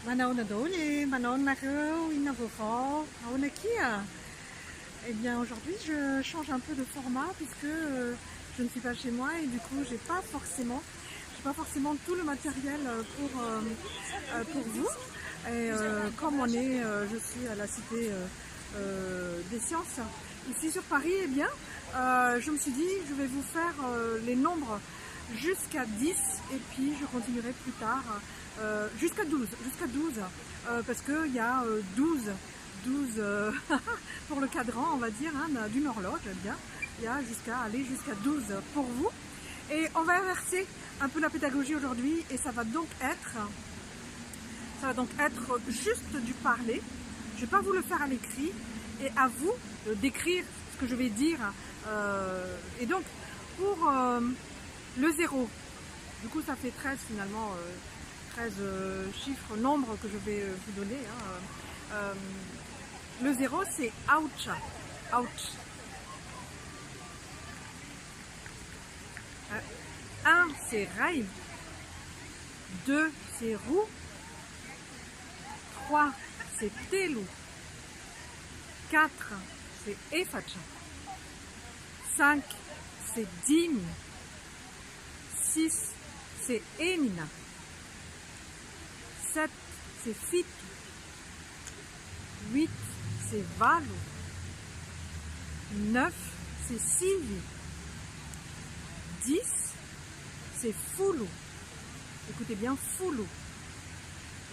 Eh bien aujourd'hui je change un peu de format puisque je ne suis pas chez moi et du coup j'ai pas forcément tout le matériel pour vous. Et comme je suis à la cité des sciences ici sur Paris, eh bien je me suis dit je vais vous faire les nombres jusqu'à 10 et puis je continuerai plus tard jusqu'à 12 parce qu'il y a 12 pour le cadran, on va dire, hein, d'une horloge. Eh bien, il y a aller jusqu'à 12 pour vous. Et on va inverser un peu la pédagogie aujourd'hui et ça va donc être juste du parler. Je ne vais pas vous le faire à l'écrit et à vous d'écrire ce que je vais dire. Et donc, pour le 0, du coup ça fait 13 finalement, 13 chiffres, nombres que je vais vous donner. Hein. Le 0 c'est ouch, ouch. 1 c'est rail, 2 c'est roue, 3 c'est telu, 4 c'est efacha, 5 c'est dim, 6 c'est emina, 7 c'est fitu, 8 c'est valo, 9 c'est sivi, 10 c'est fulu, écoutez bien fulu,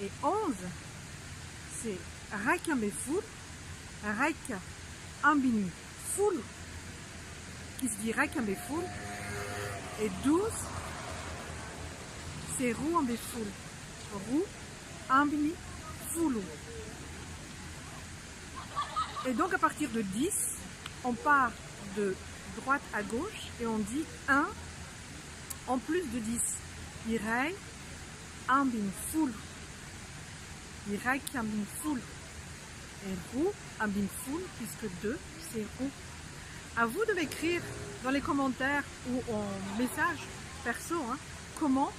et 11 c'est raikambeful, raika ambini fulu, qui se dit raikambeful, et 12 c'est ruambeful, rou ambini fulu. Et donc à partir de 10, on part de droite à gauche et on dit 1 en plus de 10. Irai ambin full. Irai ambin full. Et roux ambin full puisque 2 c'est roux. À vous de m'écrire dans les commentaires ou en message perso hein, comment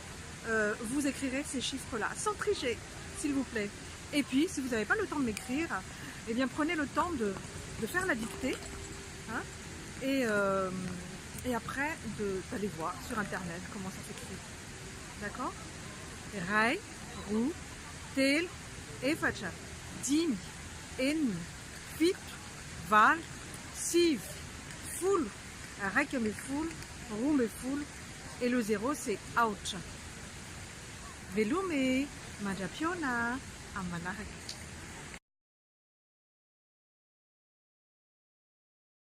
vous écrirez ces chiffres-là, sans tricher s'il vous plaît. Et puis si vous n'avez pas le temps de m'écrire, eh bien prenez le temps de faire la dictée hein, et après d'aller voir sur internet comment ça s'écrit. D'accord? Rai, roux, tel, efacha, dim, en, fit, val, siv, full, raikame full, rumbe full, et le 0 c'est ouch. Velume, majapiona, amanarek.